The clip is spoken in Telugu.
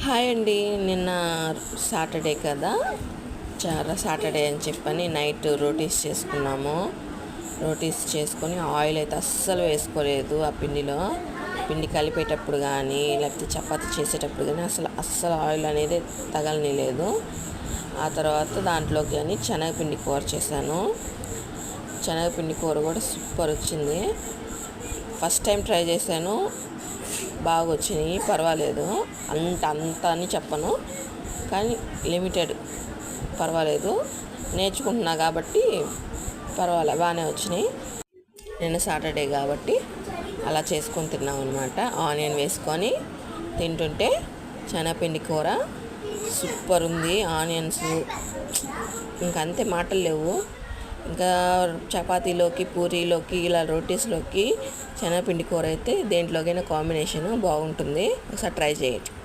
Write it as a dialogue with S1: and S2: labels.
S1: హాయ్ అండి. నిన్న సాటర్డే కదా, సాటర్డే అని చెప్పని నైట్ రోటీస్ చేసుకున్నాము. రోటీస్ చేసుకొని ఆయిల్ అయితే అస్సలు వేసుకోలేదు. ఆ పిండి కలిపేటప్పుడు కానీ లేకపోతే చపాతీ చేసేటప్పుడు కానీ అస్సలు ఆయిల్ అనేది తగలనిలేదు. ఆ తర్వాత దాంట్లోకి కానీ శనగపిండి కూర చేశాను. శనగపిండి కూర కూడా సూపర్ వచ్చింది. ఫస్ట్ టైం ట్రై చేశాను, బాగా వచ్చినాయి, పర్వాలేదు. అంత అని చెప్పను, కానీ లిమిటెడ్, పర్వాలేదు. నేర్చుకుంటున్నా కాబట్టి బాగానే వచ్చినాయి. నిన్న సాటర్డే కాబట్టి అలా చేసుకొని తిన్నాం అనమాట. ఆనియన్ వేసుకొని తింటుంటే శనగపిండి కూర సూపర్ ఉంది. ఆనియన్స్ ఇంకంతే, మాటలు లేవు. ఇంకా చపాతీలోకి, పూరీలోకి, ఇలా రోటీస్లోకి శనగపిండి కూర అయితే దేంట్లోకైనా కాంబినేషన్ బాగుంటుంది. ఒకసారి ట్రై చేయండి.